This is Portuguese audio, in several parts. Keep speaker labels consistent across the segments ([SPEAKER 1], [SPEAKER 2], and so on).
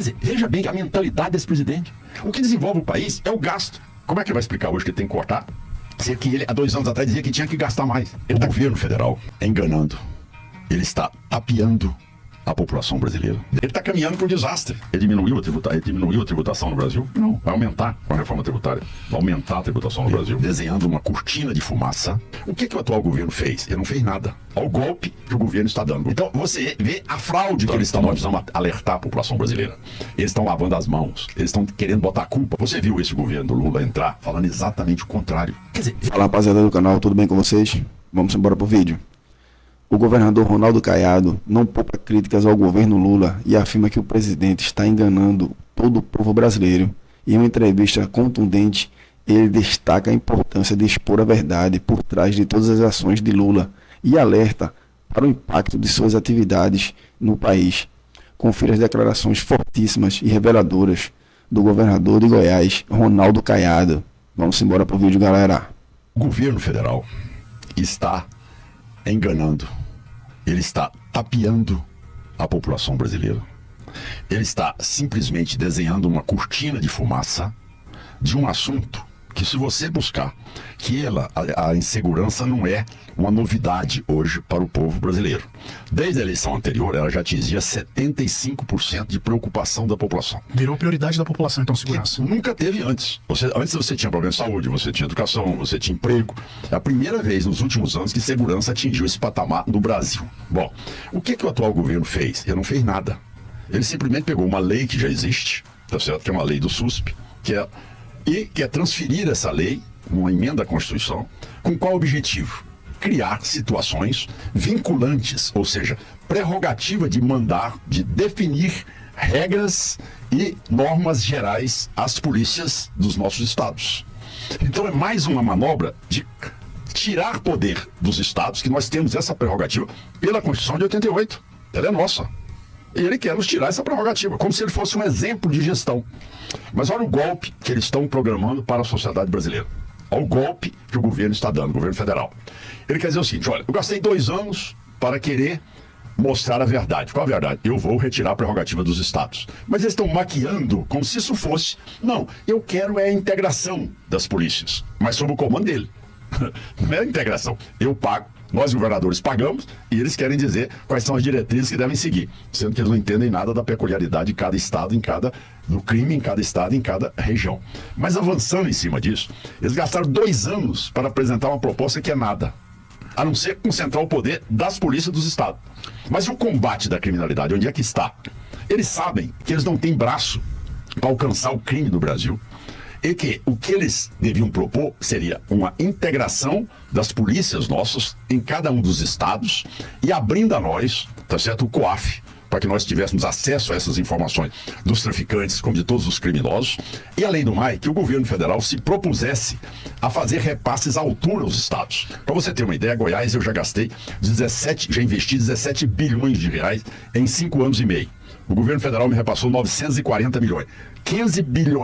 [SPEAKER 1] Quer dizer, veja bem a mentalidade desse presidente. O que desenvolve o país é o gasto. Como é que ele vai explicar hoje que ele tem que cortar? Se que ele, há 2 anos atrás, dizia que tinha que gastar mais. O governo federal é enganando. Ele está tapeando a população brasileira. Ele está caminhando para o desastre. Ele diminuiu a tributação no Brasil? Não. Vai aumentar com a reforma tributária. Vai aumentar a tributação no Brasil. Desenhando uma cortina de fumaça. O que o atual governo fez? Ele não fez nada. Olha o golpe que o governo está dando. Então você vê a fraude que eles estão precisando alertar a população brasileira. Eles estão lavando as mãos. Eles estão querendo botar a culpa. Você viu esse governo do Lula entrar falando exatamente o contrário. Quer dizer...
[SPEAKER 2] Fala, rapaziada do canal, tudo bem com vocês? Vamos embora pro vídeo. O governador Ronaldo Caiado não poupa críticas ao governo Lula e afirma que o presidente está enganando todo o povo brasileiro. Em uma entrevista contundente, ele destaca a importância de expor a verdade por trás de todas as ações de Lula e alerta para o impacto de suas atividades no país. Confira as declarações fortíssimas e reveladoras do governador de Goiás, Ronaldo Caiado. Vamos embora pro vídeo, galera.
[SPEAKER 1] O governo federal está enganando. Ele está tapeando a população brasileira. Ele está simplesmente desenhando uma cortina de fumaça de um assunto que, se você buscar, que a insegurança não é uma novidade hoje para o povo brasileiro. Desde a eleição anterior, ela já atingia 75% de preocupação da população.
[SPEAKER 3] Virou prioridade da população, então, segurança.
[SPEAKER 1] Que nunca teve antes. Antes você tinha problema de saúde, você tinha educação, você tinha emprego. É a primeira vez nos últimos anos que segurança atingiu esse patamar no Brasil. Bom, o que o atual governo fez? Ele não fez nada. Ele simplesmente pegou uma lei que já existe, tá certo? Que é uma lei do SUSP, e quer transferir essa lei, uma emenda à Constituição, com qual objetivo? Criar situações vinculantes, ou seja, prerrogativa de mandar, de definir regras e normas gerais às polícias dos nossos estados. Então é mais uma manobra de tirar poder dos estados, que nós temos essa prerrogativa pela Constituição de 88. Ela é nossa. E ele quer nos tirar essa prerrogativa, como se ele fosse um exemplo de gestão. Mas olha o golpe que eles estão programando para a sociedade brasileira. Olha o golpe que o governo está dando, o governo federal. Ele quer dizer o seguinte: olha, eu gastei 2 anos para querer mostrar a verdade. Qual a verdade? Eu vou retirar a prerrogativa dos estados. Mas eles estão maquiando como se isso fosse... Não, eu quero a integração das polícias, mas sob o comando dele. Não é a integração. Eu pago. Nós, governadores, pagamos e eles querem dizer quais são as diretrizes que devem seguir, sendo que eles não entendem nada da peculiaridade de cada estado, do crime em cada estado, em cada região. Mas avançando em cima disso, eles gastaram 2 anos para apresentar uma proposta que é nada, a não ser concentrar o poder das polícias dos estados. Mas o combate da criminalidade, onde é que está? Eles sabem que eles não têm braço para alcançar o crime do Brasil. E que o que eles deviam propor seria uma integração das polícias nossas em cada um dos estados e abrindo a nós, tá certo, o COAF, para que nós tivéssemos acesso a essas informações dos traficantes, como de todos os criminosos, e além do mais, que o governo federal se propusesse a fazer repasses à altura aos estados. Para você ter uma ideia, Goiás eu já investi 17 bilhões de reais em 5 anos e meio. O governo federal me repassou 940 milhões.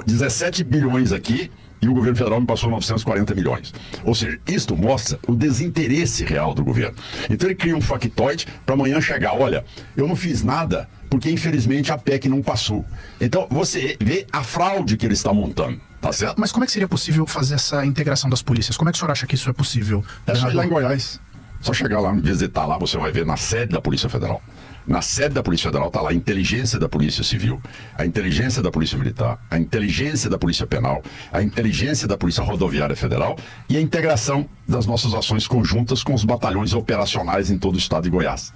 [SPEAKER 1] 17 bilhões aqui e o governo federal me passou 940 milhões. Ou seja, isto mostra o desinteresse real do governo. Então ele cria um factoide para amanhã chegar: olha, eu não fiz nada porque infelizmente a PEC não passou. Então você vê a fraude que ele está montando. Tá certo?
[SPEAKER 3] Mas como é que seria possível fazer essa integração das polícias? Como é que o senhor acha que isso é possível?
[SPEAKER 1] É só ir lá em Goiás. Só chegar lá, visitar lá, você vai ver na sede da Polícia Federal. Na sede da Polícia Federal está lá a inteligência da Polícia Civil, a inteligência da Polícia Militar, a inteligência da Polícia Penal, a inteligência da Polícia Rodoviária Federal e a integração das nossas ações conjuntas com os batalhões operacionais em todo o estado de Goiás.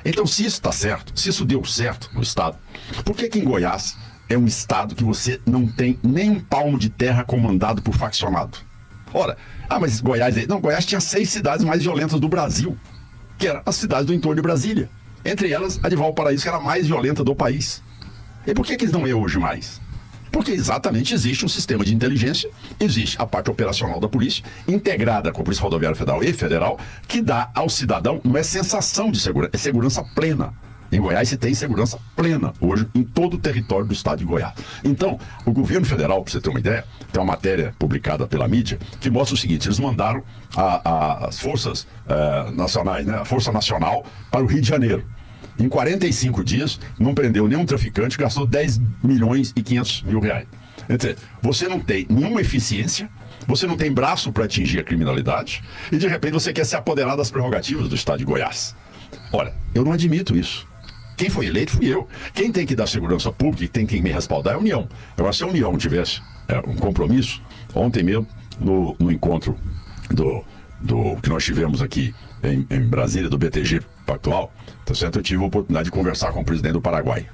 [SPEAKER 1] Então, se isso está certo, se isso deu certo no estado, por que em Goiás é um estado que você não tem nem um palmo de terra comandado por faccionado? Ora, mas Goiás tinha 6 cidades mais violentas do Brasil, que eram as cidades do entorno de Brasília. Entre elas, a de Valparaíso, que era a mais violenta do país. E por que eles não é hoje mais? Porque exatamente existe um sistema de inteligência, existe a parte operacional da polícia, integrada com a Polícia Rodoviária Federal e Federal, que dá ao cidadão, não é sensação de segurança, é segurança plena. Em Goiás se tem segurança plena hoje em todo o território do estado de Goiás. Então, o governo federal, para você ter uma ideia, tem uma matéria publicada pela mídia que mostra o seguinte: eles mandaram as forças nacionais, né, a Força Nacional para o Rio de Janeiro. Em 45 dias, não prendeu nenhum traficante, gastou 10 milhões e 500 mil reais. Quer dizer, você não tem nenhuma eficiência, você não tem braço para atingir a criminalidade e, de repente, você quer se apoderar das prerrogativas do Estado de Goiás. Olha, eu não admito isso. Quem foi eleito fui eu. Quem tem que dar segurança pública e tem que me respaldar é a União. Agora, se a União tivesse um compromisso, ontem mesmo, no encontro do que nós tivemos aqui em Brasília, do BTG Pactual, tá certo? Eu tive a oportunidade de conversar com o presidente do Paraguai.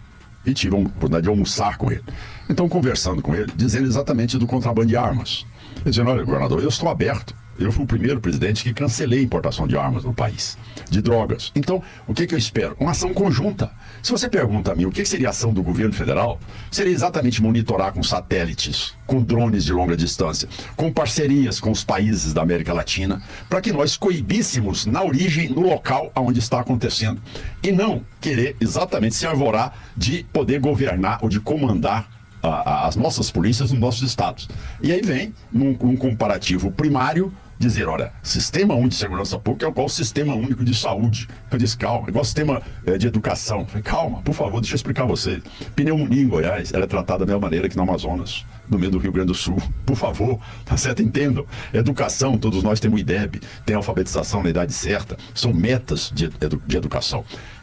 [SPEAKER 1] E tive a oportunidade de almoçar com ele. Então, conversando com ele, dizendo exatamente do contrabando de armas. Dizendo, olha, governador, eu estou aberto. Eu fui o primeiro presidente que cancelei a importação de armas no país, de drogas. Então, o que eu espero? Uma ação conjunta. Se você pergunta a mim o que seria a ação do governo federal, seria exatamente monitorar com satélites, com drones de longa distância, com parcerias com os países da América Latina, para que nós coibíssemos na origem, no local onde está acontecendo. E não querer exatamente se arvorar de poder governar ou de comandar as nossas polícias nos nossos estados. E aí vem, num comparativo primário, dizer, olha, sistema único de segurança pública é igual ao sistema único de saúde. Eu disse, calma, igual ao sistema de educação. Eu falei, calma, por favor, deixa eu explicar a você. Pneumonia em Goiás, ela é tratada da mesma maneira que no Amazonas, no meio do Rio Grande do Sul. Por favor, tá certo? Entendam. Educação, todos nós temos o IDEB, tem alfabetização na idade certa, são metas de educação.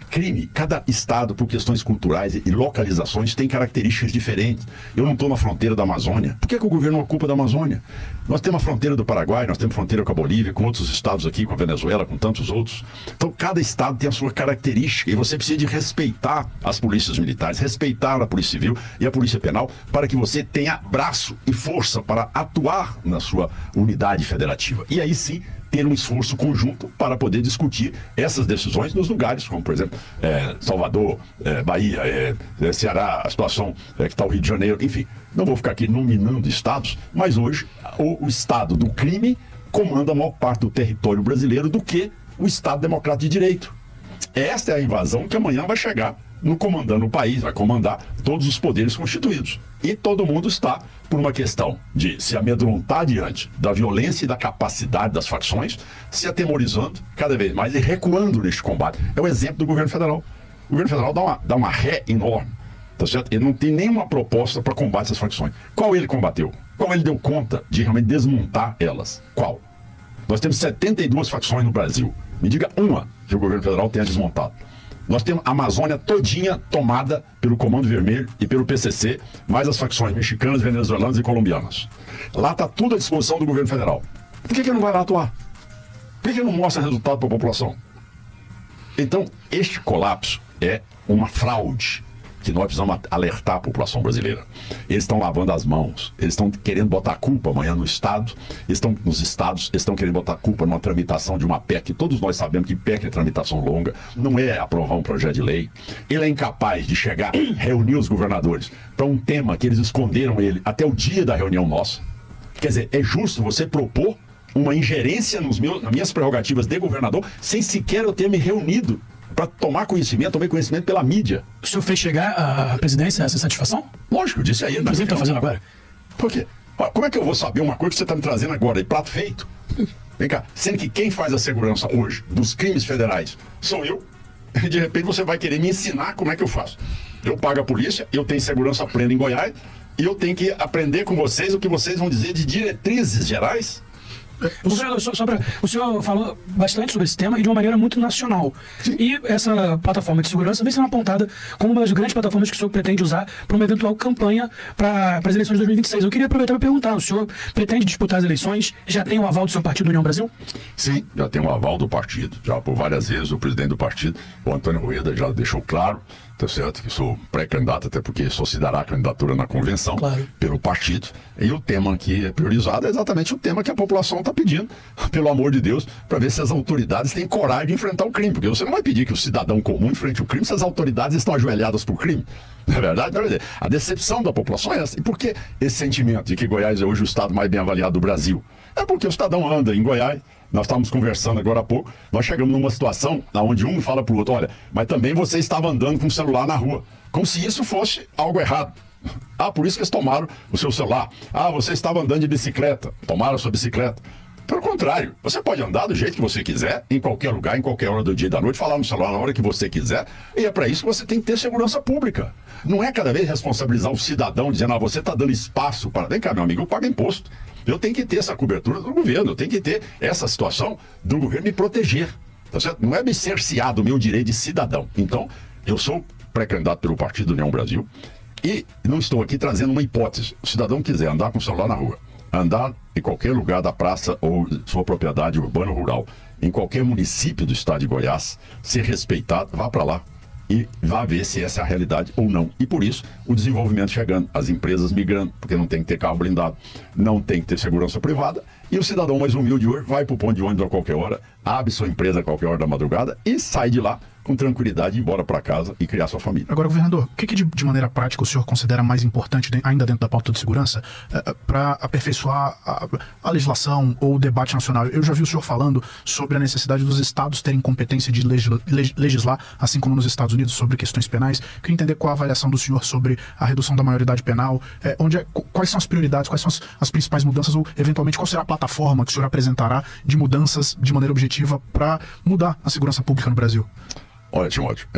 [SPEAKER 1] Crime, cada estado, por questões culturais e localizações, tem características diferentes. Eu não estou na fronteira da Amazônia. Por que o governo ocupa da Amazônia? Nós temos a fronteira do Paraguai, nós temos fronteira com a Bolívia, com outros estados aqui, com a Venezuela, com tantos outros. Então, cada estado tem a sua característica e você precisa de respeitar as polícias militares, respeitar a Polícia Civil e a Polícia Penal para que você tenha braço e força para atuar na sua unidade federativa. E aí sim, ter um esforço conjunto para poder discutir essas decisões nos lugares, como, por exemplo, Salvador, Bahia, Ceará, a situação que está o Rio de Janeiro, enfim. Não vou ficar aqui nominando estados, mas hoje o estado do crime comanda a maior parte do território brasileiro do que o Estado Democrático de Direito. Esta é a invasão que amanhã vai chegar no comandando o país, vai comandar todos os poderes constituídos. E todo mundo está por uma questão de se amedrontar diante da violência e da capacidade das facções, se atemorizando cada vez mais e recuando neste combate. É o exemplo do governo federal. O governo federal dá uma ré enorme, tá certo? Ele não tem nenhuma proposta para combate essas facções. Qual ele combateu? Qual ele deu conta de realmente desmontar elas? Qual? Nós temos 72 facções no Brasil. Me diga uma que o governo federal tenha desmontado. Nós temos a Amazônia todinha tomada pelo Comando Vermelho e pelo PCC, mais as facções mexicanas, venezuelanas e colombianas. Lá está tudo à disposição do governo federal. Por que não vai lá atuar? Por que não mostra resultado para a população? Então, este colapso é uma fraude que nós precisamos alertar a população brasileira. Eles estão lavando as mãos, eles estão querendo botar a culpa amanhã no Estado, nos estados, eles estão querendo botar a culpa numa tramitação de uma PEC, todos nós sabemos que PEC é tramitação longa, não é aprovar um projeto de lei. Ele é incapaz de chegar, reunir os governadores para um tema que eles esconderam ele até o dia da reunião nossa. Quer dizer, é justo você propor uma ingerência nas minhas prerrogativas de governador sem sequer eu ter me reunido para tomei conhecimento pela mídia.
[SPEAKER 3] O senhor fez chegar à presidência essa satisfação?
[SPEAKER 1] Lógico, eu disse aí.
[SPEAKER 3] O presidente está fazendo agora?
[SPEAKER 1] Por quê? Como é que eu vou saber uma coisa que você está me trazendo agora, de prato feito? Vem cá, sendo que quem faz a segurança hoje dos crimes federais sou eu, e de repente você vai querer me ensinar como é que eu faço. Eu pago a polícia, eu tenho segurança plena em Goiás, e eu tenho que aprender com vocês o que vocês vão dizer de diretrizes gerais.
[SPEAKER 3] O senhor falou bastante sobre esse tema e de uma maneira muito nacional. Sim. E essa plataforma de segurança vem sendo apontada como uma das grandes plataformas que o senhor pretende usar para uma eventual campanha para as eleições de 2026. Eu queria aproveitar para perguntar, o senhor pretende disputar as eleições? Já tem o aval do seu partido União Brasil?
[SPEAKER 1] Sim, já tem o aval do partido. Já por várias vezes o presidente do partido, o Antônio Rueda, já deixou claro, tá certo, que sou pré-candidato, até porque só se dará a candidatura na convenção, claro, pelo partido. E o tema que é priorizado é exatamente o tema que a população está pedindo, pelo amor de Deus, para ver se as autoridades têm coragem de enfrentar o crime. Porque você não vai pedir que o cidadão comum enfrente o crime se as autoridades estão ajoelhadas por crime. Não é verdade? A decepção da população é essa. E por que esse sentimento de que Goiás é hoje o estado mais bem avaliado do Brasil? É porque o cidadão anda em Goiás. Nós estávamos conversando agora há pouco, nós chegamos numa situação onde um fala para o outro, olha, mas também você estava andando com o celular na rua, como se isso fosse algo errado. Ah, por isso que eles tomaram o seu celular. Ah, você estava andando de bicicleta, tomaram a sua bicicleta. Pelo contrário, você pode andar do jeito que você quiser, em qualquer lugar, em qualquer hora do dia e da noite, falar no celular na hora que você quiser, e é para isso que você tem que ter segurança pública. Não é cada vez responsabilizar o cidadão dizendo, você está dando espaço para... Vem cá, meu amigo, eu pago imposto. Eu tenho que ter essa cobertura do governo, eu tenho que ter essa situação do governo me proteger. Tá certo? Não é me cercear do meu direito de cidadão. Então, eu sou pré-candidato pelo Partido União Brasil e não estou aqui trazendo uma hipótese. O cidadão quiser andar com o celular na rua, andar em qualquer lugar da praça ou sua propriedade urbana ou rural, em qualquer município do estado de Goiás, ser respeitado, vá para lá e vá ver se essa é a realidade ou não. E por isso, o desenvolvimento chegando, as empresas migrando, porque não tem que ter carro blindado, não tem que ter segurança privada, e o cidadão mais humilde hoje vai para o ponto de ônibus a qualquer hora, abre sua empresa a qualquer hora da madrugada e sai de lá com tranquilidade, ir embora para casa e criar sua família.
[SPEAKER 4] Agora, governador, o que de maneira prática o senhor considera mais importante, ainda dentro da pauta de segurança, para aperfeiçoar a legislação ou o debate nacional? Eu já vi o senhor falando sobre a necessidade dos estados terem competência de legislar, assim como nos Estados Unidos, sobre questões penais. Queria entender qual a avaliação do senhor sobre a redução da maioridade penal, quais são as prioridades, quais são as principais mudanças, ou, eventualmente, qual será a plataforma que o senhor apresentará de mudanças de maneira objetiva para mudar a segurança pública no Brasil?
[SPEAKER 1] Olha, Timóteo,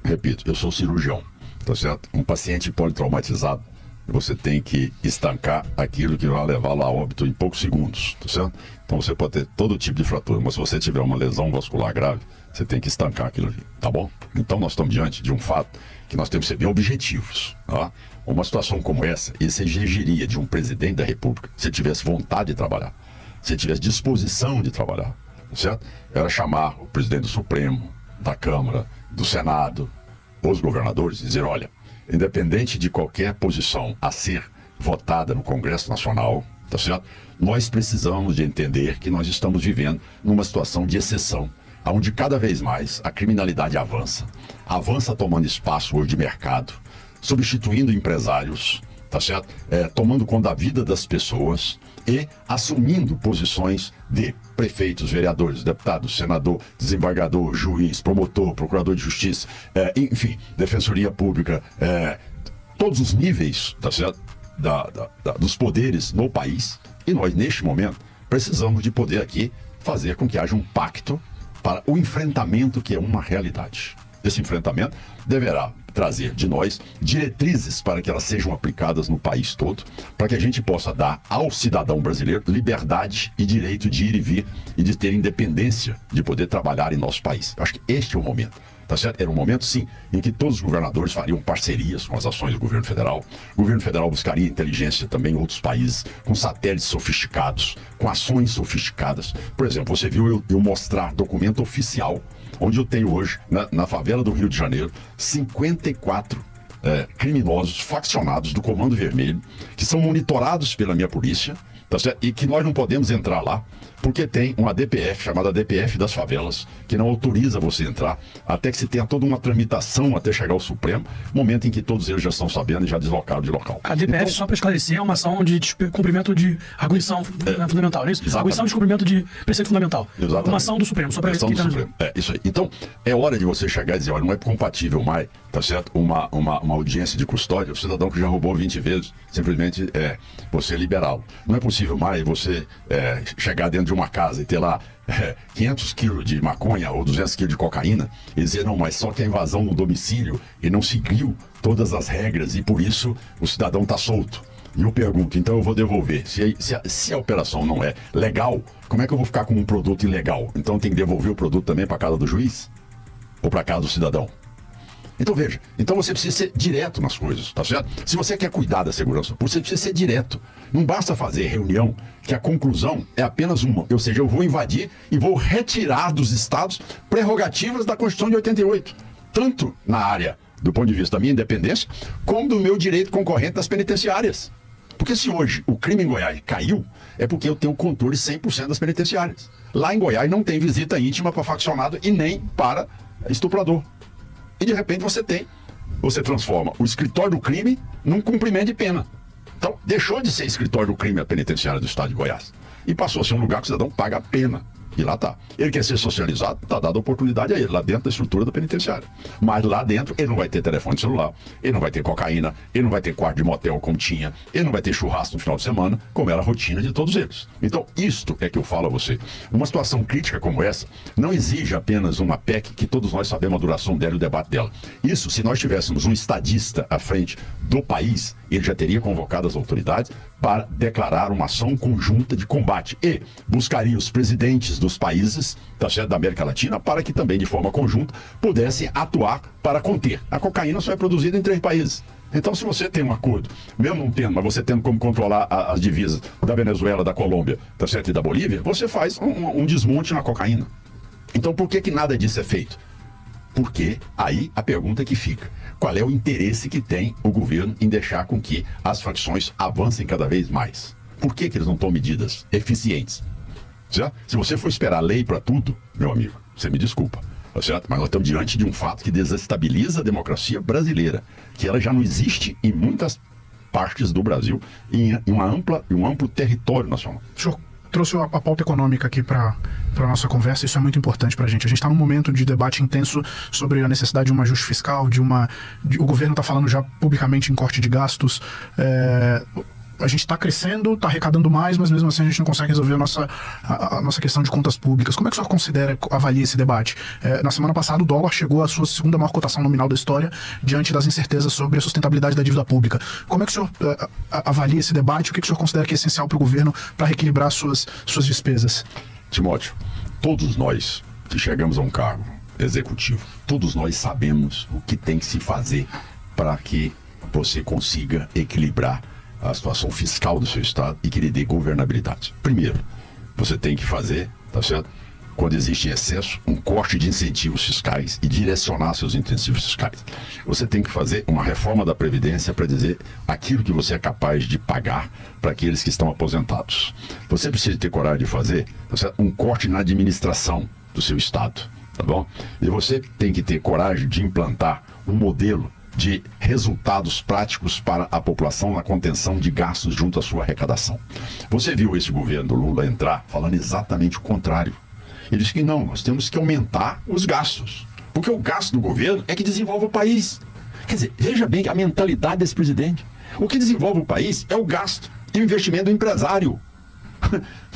[SPEAKER 1] repito, eu sou cirurgião, tá certo? Um paciente politraumatizado, você tem que estancar aquilo que vai levá-lo a óbito em poucos segundos, tá certo? Então você pode ter todo tipo de fratura, mas se você tiver uma lesão vascular grave, você tem que estancar aquilo ali, tá bom? Então nós estamos diante de um fato que nós temos que ser bem objetivos, tá? Uma situação como essa exigiria de um presidente da República, se tivesse vontade de trabalhar, se tivesse disposição de trabalhar, tá certo? Era chamar o presidente do Supremo, da Câmara, do Senado, os governadores, e dizer, olha, independente de qualquer posição a ser votada no Congresso Nacional, tá certo? Nós precisamos de entender que nós estamos vivendo numa situação de exceção, onde cada vez mais a criminalidade avança tomando espaço hoje de mercado, substituindo empresários, tá certo? Tomando conta da vida das pessoas e assumindo posições de prefeitos, vereadores, deputados, senador, desembargador, juiz, promotor, procurador de justiça, enfim, defensoria pública, todos os níveis, tá certo? Dos poderes no país. E nós, neste momento, precisamos de poder aqui fazer com que haja um pacto para o enfrentamento que é uma realidade. Esse enfrentamento deverá trazer de nós diretrizes para que elas sejam aplicadas no país todo, para que a gente possa dar ao cidadão brasileiro liberdade e direito de ir e vir e de ter independência de poder trabalhar em nosso país. Eu acho que este é o momento. Tá certo? Era um momento, sim, em que todos os governadores fariam parcerias com as ações do governo federal. O governo federal buscaria inteligência também em outros países, com satélites sofisticados, com ações sofisticadas. Por exemplo, você viu eu mostrar documento oficial, onde eu tenho hoje, na favela do Rio de Janeiro, 54 criminosos faccionados do Comando Vermelho, que são monitorados pela minha polícia, tá certo? E que nós não podemos entrar lá, porque tem uma DPF, chamada DPF das favelas, que não autoriza você entrar, até que se tenha toda uma tramitação até chegar ao Supremo, momento em que todos eles já estão sabendo e já deslocaram de local.
[SPEAKER 3] A DPF, então, só para esclarecer, é uma ação de cumprimento de arguição fundamental, não é isso?
[SPEAKER 1] Exatamente.
[SPEAKER 3] Arguição de cumprimento de preceito fundamental.
[SPEAKER 1] Exatamente.
[SPEAKER 3] Uma ação do Supremo, só para
[SPEAKER 1] ação do Supremo. Isso aí. Então, é hora de você chegar e dizer, olha, não é compatível mais, tá certo? Uma audiência de custódia, o cidadão que já roubou 20 vezes, simplesmente você liberá-lo. Não é possível mais você chegar dentro de uma casa e ter lá 500 quilos de maconha ou 200 quilos de cocaína e dizer, não, mas só que a invasão no domicílio e não seguiu todas as regras e por isso o cidadão está solto. E eu pergunto, então eu vou devolver. Se a operação não é legal, como é que eu vou ficar com um produto ilegal? Então tem que devolver o produto também para casa do juiz? Ou para casa do cidadão? Então veja, então você precisa ser direto nas coisas, tá certo? Se você quer cuidar da segurança pública, você precisa ser direto. Não basta fazer reunião que a conclusão é apenas uma, ou seja, eu vou invadir e vou retirar dos estados prerrogativas da Constituição de 88, tanto na área do ponto de vista da minha independência, como do meu direito concorrente das penitenciárias. Porque se hoje o crime em Goiás caiu, é porque eu tenho controle 100% das penitenciárias. Lá em Goiás não tem visita íntima para faccionado e nem para estuprador. E de repente você transforma o escritório do crime num cumprimento de pena. Então, deixou de ser escritório do crime a penitenciária do estado de Goiás. E passou a ser um lugar que o cidadão paga a pena. E lá tá. Ele quer ser socializado, tá dada a oportunidade a ele, lá dentro da estrutura da penitenciária. Mas lá dentro ele não vai ter telefone celular, ele não vai ter cocaína, ele não vai ter quarto de motel como tinha, ele não vai ter churrasco no final de semana, como era a rotina de todos eles. Então, isto é que eu falo a você. Uma situação crítica como essa não exige apenas uma PEC que todos nós sabemos a duração dela e o debate dela. Isso, se nós tivéssemos um estadista à frente do país, ele já teria convocado as autoridades para declarar uma ação conjunta de combate e buscaria os presidentes dos países, tá certo, da América Latina, para que também de forma conjunta pudessem atuar para conter. A cocaína só é produzida em 3 países. Então, se você tem um acordo, mesmo não tendo, mas você tendo como controlar as divisas da Venezuela, da Colômbia, tá certo, e da Bolívia, você faz um desmonte na cocaína. Então, por que nada disso é feito? Porque aí a pergunta que fica: qual é o interesse que tem o governo em deixar com que as facções avancem cada vez mais? Por que eles não tomam medidas eficientes? Certo? Se você for esperar lei para tudo, meu amigo, você me desculpa, certo? Mas nós estamos diante de um fato que desestabiliza a democracia brasileira, que ela já não existe em muitas partes do Brasil, em um amplo território nacional.
[SPEAKER 4] O senhor trouxe a pauta econômica aqui para a nossa conversa, isso é muito importante para a gente. A gente está num momento de debate intenso sobre a necessidade de um ajuste fiscal, o governo está falando já publicamente em corte de gastos. A gente está crescendo, está arrecadando mais, mas mesmo assim a gente não consegue resolver a nossa questão de contas públicas. Como é que o senhor avalia esse debate? Na semana passada o dólar chegou à sua segunda maior cotação nominal da história, diante das incertezas sobre a sustentabilidade da dívida pública. Como é que o senhor avalia esse debate? O que o senhor considera que é essencial para o governo para reequilibrar suas despesas?
[SPEAKER 1] Timóteo, todos nós que chegamos a um cargo executivo, todos nós sabemos o que tem que se fazer para que você consiga equilibrar a situação fiscal do seu estado e que lhe dê governabilidade. Primeiro, você tem que fazer, tá certo? Quando existe excesso, um corte de incentivos fiscais e direcionar seus incentivos fiscais. Você tem que fazer uma reforma da Previdência para dizer aquilo que você é capaz de pagar para aqueles que estão aposentados. Você precisa ter coragem de fazer, tá certo? Um corte na administração do seu estado, tá bom? E você tem que ter coragem de implantar um modelo de resultados práticos para a população na contenção de gastos junto à sua arrecadação. Você viu esse governo do Lula entrar falando exatamente o contrário. Ele disse que não, nós temos que aumentar os gastos, porque o gasto do governo é que desenvolve o país. Quer dizer, veja bem a mentalidade desse presidente. O que desenvolve o país é o gasto e o investimento do empresário.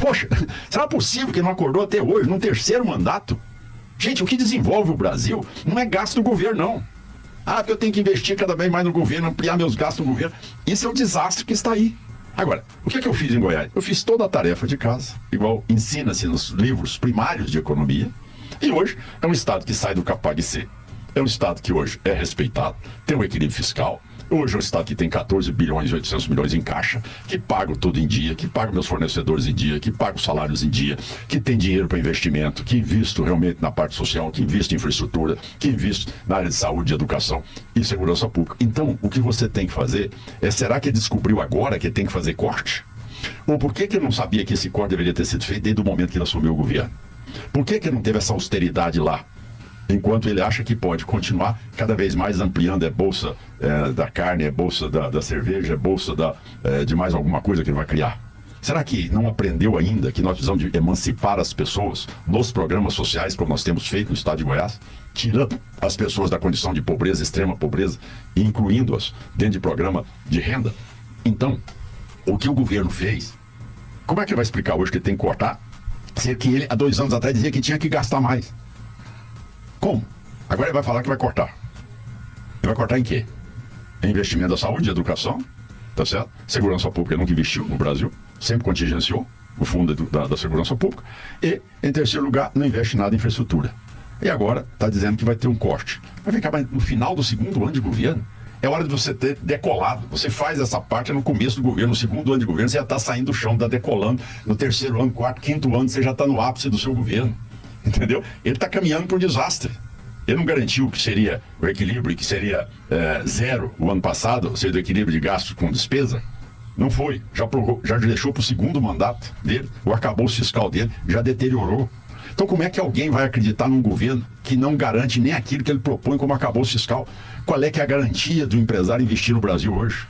[SPEAKER 1] Poxa, será possível que não acordou até hoje, num terceiro mandato? Gente, o que desenvolve o Brasil não é gasto do governo, não. Porque eu tenho que investir cada vez mais no governo, ampliar meus gastos no governo. Isso é o desastre que está aí. Agora, o que eu fiz em Goiás? Eu fiz toda a tarefa de casa, igual ensina-se nos livros primários de economia. E hoje é um estado que sai do Capag-C. É um estado que hoje é respeitado, tem um equilíbrio fiscal. Hoje é um estado que tem 14 bilhões e 800 milhões em caixa, que pago tudo em dia, que pago meus fornecedores em dia, que pago salários em dia, que tem dinheiro para investimento, que invisto realmente na parte social, que invisto em infraestrutura, que invisto na área de saúde, educação e segurança pública. Então, o que você tem que fazer é, será que ele descobriu agora que tem que fazer corte? Ou por que ele não sabia que esse corte deveria ter sido feito desde o momento que ele assumiu o governo? Por que ele não teve essa austeridade lá? Enquanto ele acha que pode continuar cada vez mais ampliando, bolsa da carne, bolsa da cerveja, bolsa de mais alguma coisa que ele vai criar. Será que não aprendeu ainda que nós precisamos de emancipar as pessoas nos programas sociais, como nós temos feito no estado de Goiás, tirando as pessoas da condição de pobreza, extrema pobreza, e incluindo-as dentro de programa de renda? Então, o que o governo fez, como é que ele vai explicar hoje que ele tem que cortar, se que ele, há 2 anos atrás, dizia que tinha que gastar mais? Como? Agora ele vai falar que vai cortar. Ele vai cortar em quê? Em investimento da saúde, educação, tá certo? Segurança pública nunca investiu no Brasil, sempre contingenciou o fundo da segurança pública. E, em terceiro lugar, não investe nada em infraestrutura. E agora está dizendo que vai ter um corte. Vai ficar no final do segundo ano de governo. É hora de você ter decolado. Você faz essa parte no começo do governo, no segundo ano de governo, você já está saindo do chão, está decolando. No terceiro ano, quarto, quinto ano, você já está no ápice do seu governo. Entendeu? Ele está caminhando para um desastre. Ele não garantiu que seria o equilíbrio, que seria zero o ano passado, ou seja, do equilíbrio de gastos com despesa. Não foi. Já deixou para o segundo mandato dele, o arcabouço fiscal dele já deteriorou. Então, como é que alguém vai acreditar num governo que não garante nem aquilo que ele propõe como arcabouço fiscal? Qual é que é a garantia do empresário investir no Brasil hoje?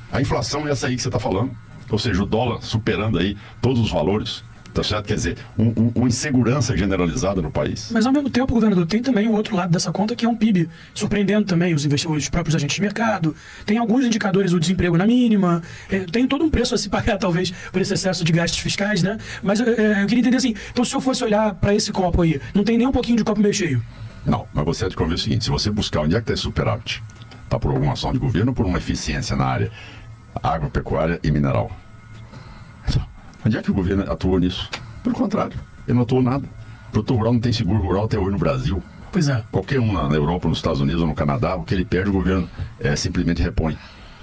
[SPEAKER 1] A inflação é essa aí que você está falando. Ou seja, o dólar superando aí todos os valores tá certo? Quer dizer, uma insegurança generalizada no país.
[SPEAKER 3] Mas ao mesmo tempo, governador, tem também o outro lado dessa conta, que é um PIB surpreendendo também os próprios agentes de mercado. Tem alguns indicadores, o desemprego na mínima, tem todo um preço a se pagar, talvez, por esse excesso de gastos fiscais, né? Mas eu queria entender assim, então se eu fosse olhar para esse copo aí, não tem nem um pouquinho de copo meio cheio?
[SPEAKER 1] Não, mas você é de convir o seguinte, se você buscar onde é que está esse superávit, tá por alguma ação de governo ou por uma eficiência na área agropecuária e mineral? Onde é que o governo atuou nisso? Pelo contrário, ele não atuou nada. O produtor rural não tem seguro rural até hoje no Brasil.
[SPEAKER 3] Pois é.
[SPEAKER 1] Qualquer um na Europa, nos Estados Unidos ou no Canadá, o que ele perde, o governo simplesmente repõe.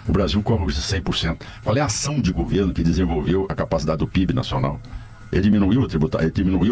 [SPEAKER 1] O Brasil corre hoje 100%. Qual é a ação de governo que desenvolveu a capacidade do PIB nacional? Ele diminuiu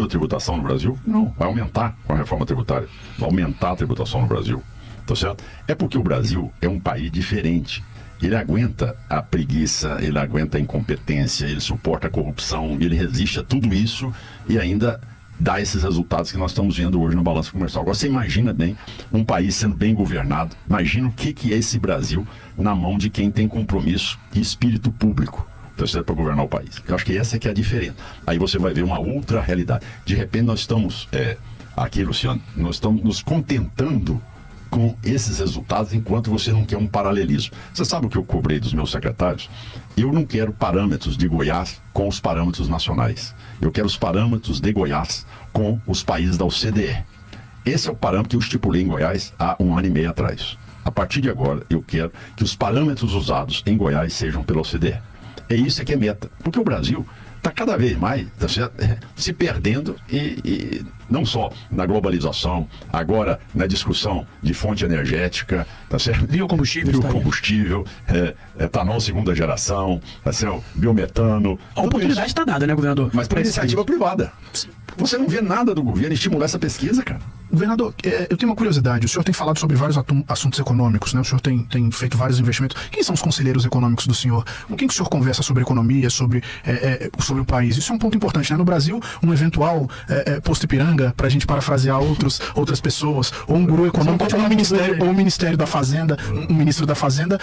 [SPEAKER 1] a tributação no Brasil? Não, vai aumentar com a reforma tributária. Vai aumentar a tributação no Brasil. Tá certo? É porque o Brasil é um país diferente. Ele aguenta a preguiça, ele aguenta a incompetência, ele suporta a corrupção, ele resiste a tudo isso e ainda dá esses resultados que nós estamos vendo hoje na balança comercial. Agora você imagina bem um país sendo bem governado, imagina o que é esse Brasil na mão de quem tem compromisso e espírito público para governar o país. Eu acho que essa é que é a diferença. Aí você vai ver uma outra realidade. De repente nós estamos, aqui Luciano, nós estamos nos contentando com esses resultados, enquanto você não quer um paralelismo. Você sabe o que eu cobrei dos meus secretários? Eu não quero parâmetros de Goiás com os parâmetros nacionais. Eu quero os parâmetros de Goiás com os países da OCDE. Esse é o parâmetro que eu estipulei em Goiás há 1 ano e meio atrás. A partir de agora, eu quero que os parâmetros usados em Goiás sejam pela OCDE. É isso que é meta. Porque o Brasil está cada vez mais, tá certo? Se perdendo e não só na globalização, agora na discussão de fonte energética, tá certo? Biocombustível, etanol segunda geração, tá certo? Biometano.
[SPEAKER 3] A oportunidade está dada, né, governador?
[SPEAKER 1] Mas para iniciativa privada. Você não vê nada do governo estimular essa pesquisa, cara.
[SPEAKER 4] Governador, eu tenho uma curiosidade. O senhor tem falado sobre vários assuntos econômicos, né? O senhor tem feito vários investimentos. Quem são os conselheiros econômicos do senhor? Com quem que o senhor conversa sobre economia, sobre o país? Isso é um ponto importante, né? No Brasil, um eventual posto Ipiranga, para a gente parafrasear outras pessoas, ou um guru econômico, ou um Ministério da Fazenda, um ministro da Fazenda,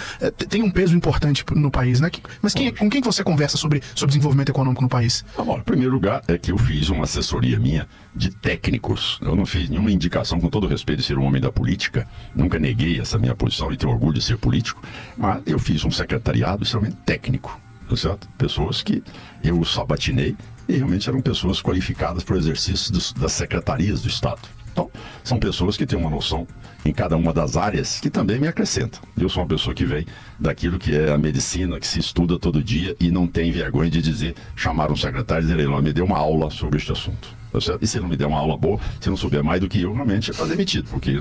[SPEAKER 4] tem um peso importante no país, né? Mas com quem que você conversa sobre desenvolvimento econômico no país?
[SPEAKER 1] Bom, em primeiro lugar, é que eu fiz uma assessoria minha de técnicos. Eu não fiz nenhuma indicação, com todo o respeito de ser um homem da política, nunca neguei essa minha posição e tenho orgulho de ser político, mas eu fiz um secretariado extremamente técnico, tá certo? Pessoas que eu sabatinei e realmente eram pessoas qualificadas para o exercício das secretarias do Estado. Então, são pessoas que têm uma noção em cada uma das áreas que também me acrescentam. Eu sou uma pessoa que vem daquilo que é a medicina, que se estuda todo dia e não tem vergonha de dizer, chamar um secretário e dizer, ele me deu uma aula sobre este assunto. E se ele não me der uma aula boa, se não souber mais do que eu, realmente está demitido, porque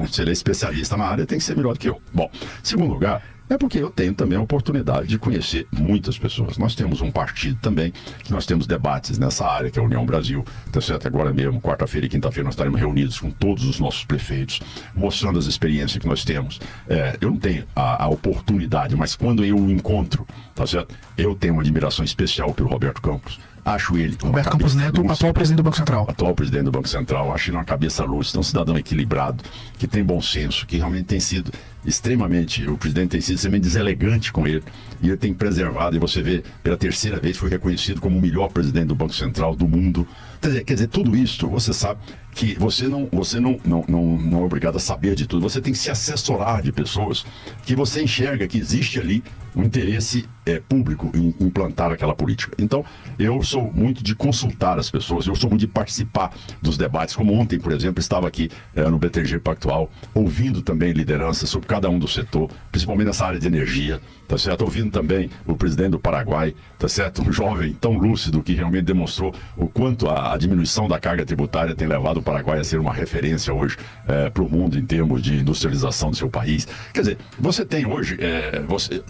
[SPEAKER 1] se ele é especialista na área, tem que ser melhor do que eu. Bom, segundo lugar, é porque eu tenho também a oportunidade de conhecer muitas pessoas. Nós temos um partido também, que nós temos debates nessa área, que é a União Brasil, tá certo? Agora mesmo, quarta-feira e quinta-feira, nós estaremos reunidos com todos os nossos prefeitos, mostrando as experiências que nós temos. Eu não tenho a oportunidade, mas quando eu o encontro, tá certo? Eu tenho uma admiração especial pelo Roberto Campos. Acho ele...
[SPEAKER 4] Roberto Campos Neto, atual presidente do Banco Central.
[SPEAKER 1] Atual presidente do Banco Central. Acho ele uma cabeça lúcida, um cidadão equilibrado, que tem bom senso, que realmente tem sido extremamente... O presidente tem sido extremamente deselegante com ele. E ele tem preservado, e você vê, pela terceira vez, foi reconhecido como o melhor presidente do Banco Central do mundo. Quer dizer, tudo isso, você sabe que você não é obrigado a saber de tudo. Você tem que se assessorar de pessoas que você enxerga que existe ali um interesse público em implantar aquela política. Então, eu sou muito de consultar as pessoas, eu sou muito de participar dos debates, como ontem, por exemplo, estava aqui no BTG Pactual, ouvindo também lideranças sobre cada um do setor, principalmente nessa área de energia, tá certo? Ouvindo também o presidente do Paraguai, tá certo? Um jovem tão lúcido que realmente demonstrou o quanto a diminuição da carga tributária tem levado o Paraguai a ser uma referência hoje para o mundo em termos de industrialização do seu país. Quer dizer, você tem hoje,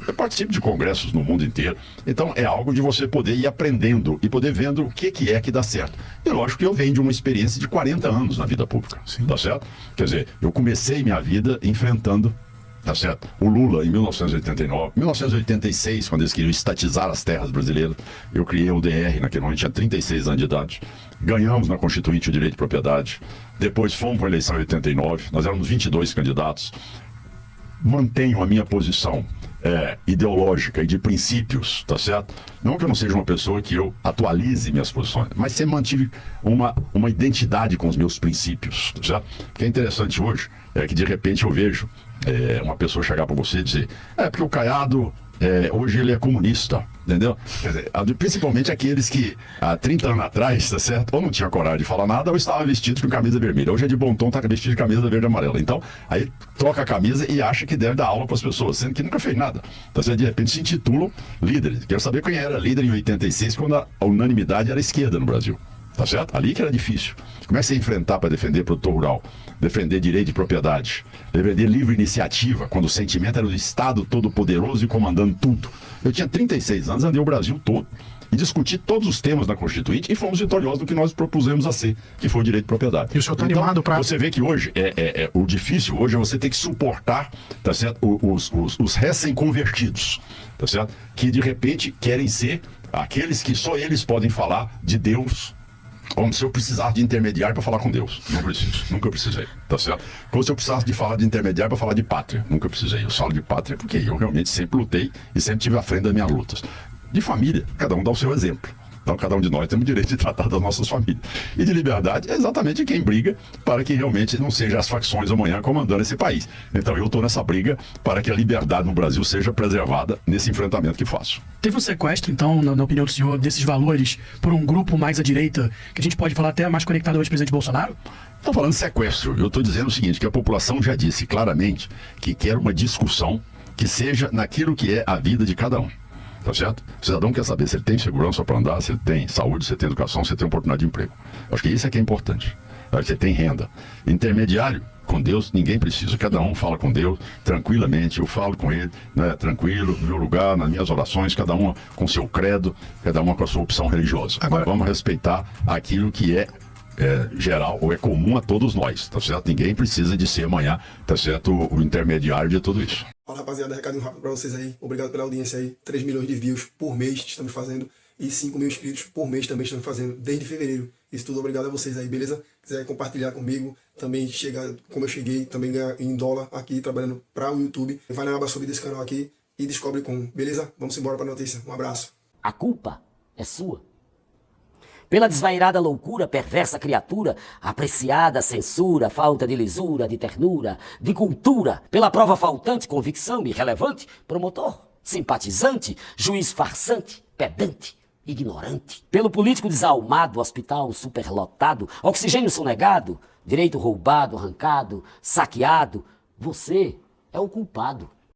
[SPEAKER 1] eu participo de congressos no mundo inteiro, então é algo de você poder ir aprendendo e poder vendo o que é que dá certo. E lógico que eu venho de uma experiência de 40 anos na vida pública, tá certo? Quer dizer, eu comecei minha vida enfrentando, tá certo, o Lula em 1989, 1986, quando eles queriam estatizar as terras brasileiras, eu criei o DR, naquele momento tinha 36 anos de idade, ganhamos na Constituinte o direito de propriedade, depois fomos para a eleição em 89, nós éramos 22 candidatos, mantenho a minha posição ideológica e de princípios, tá certo? Não que eu não seja uma pessoa que eu atualize minhas posições, mas sempre mantive uma identidade com os meus princípios, tá certo? O que é interessante hoje é que de repente eu vejo uma pessoa chegar para você e dizer, porque o Caiado hoje ele é comunista, entendeu? Quer dizer, principalmente aqueles que há 30 anos atrás, tá certo? Ou não tinha coragem de falar nada, ou estava vestido com camisa vermelha. Hoje é de bom tom, tá vestido de camisa verde e amarela. Então, aí troca a camisa e acha que deve dar aula para as pessoas, sendo que nunca fez nada. Tá certo? De repente se intitulam líderes. Quero saber quem era líder em 86, quando a unanimidade era esquerda no Brasil. Tá certo? Ali que era difícil. Como é que você enfrentar para defender produtor rural, defender direito de propriedade, defender livre iniciativa, quando o sentimento era do Estado todo-poderoso e comandando tudo? Eu tinha 36 anos, andei o Brasil todo e discuti todos os temas da Constituinte e fomos vitoriosos no que nós propusemos a ser, que foi o direito de propriedade.
[SPEAKER 4] E o senhor está animado para...
[SPEAKER 1] Você vê que hoje, o difícil hoje é você ter que suportar, tá certo? Os recém-convertidos, tá certo? Que de repente querem ser aqueles que só eles podem falar de Deus, como se eu precisasse de intermediário para falar com Deus. Não preciso, nunca precisei, tá certo? Como se eu precisasse de falar de intermediário para falar de pátria. Nunca precisei. Eu falo de pátria porque eu realmente sempre lutei e sempre tive à frente das minhas lutas. De família, cada um dá o seu exemplo. Então, cada um de nós temos o direito de tratar das nossas famílias. E de liberdade é exatamente quem briga para que realmente não sejam as facções amanhã comandando esse país. Então, eu estou nessa briga para que a liberdade no Brasil seja preservada nesse enfrentamento que faço.
[SPEAKER 3] Teve um sequestro, então, na opinião do senhor, desses valores por um grupo mais à direita, que a gente pode falar até mais conectado ao ex-presidente Bolsonaro?
[SPEAKER 1] Estou falando de sequestro. Eu estou dizendo o seguinte, que a população já disse claramente que quer uma discussão que seja naquilo que é a vida de cada um. Tá certo? O cidadão quer saber se ele tem segurança para andar, se ele tem saúde, se ele tem educação, se ele tem oportunidade de emprego. Acho que isso é que é importante. Se ele tem renda. Intermediário, com Deus, ninguém precisa. Cada um fala com Deus tranquilamente. Eu falo com ele, né, tranquilo, no meu lugar, nas minhas orações, cada um com seu credo, cada um com a sua opção religiosa. Agora, vamos respeitar aquilo que é geral ou é comum a todos nós, tá certo? Ninguém precisa de ser amanhã, tá certo, o intermediário de tudo isso.
[SPEAKER 5] Fala, rapaziada, recadinho rápido pra vocês aí. Obrigado pela audiência aí. 3 milhões de views por mês estamos fazendo e 5 mil inscritos por mês também estamos fazendo desde fevereiro. Isso tudo obrigado a vocês aí, beleza? Quiser compartilhar comigo, também chegar como eu cheguei, também ganhar em dólar aqui, trabalhando para o YouTube. Vai na aba sub desse canal aqui e descobre como, beleza? Vamos embora pra notícia. Um abraço.
[SPEAKER 6] A culpa é sua. Pela desvairada loucura, perversa criatura, apreciada censura, falta de lisura, de ternura, de cultura, pela prova faltante, convicção irrelevante, promotor, simpatizante, juiz farsante, pedante, ignorante. Pelo político desalmado, hospital superlotado, oxigênio sonegado, direito roubado, arrancado, saqueado, você é o culpado.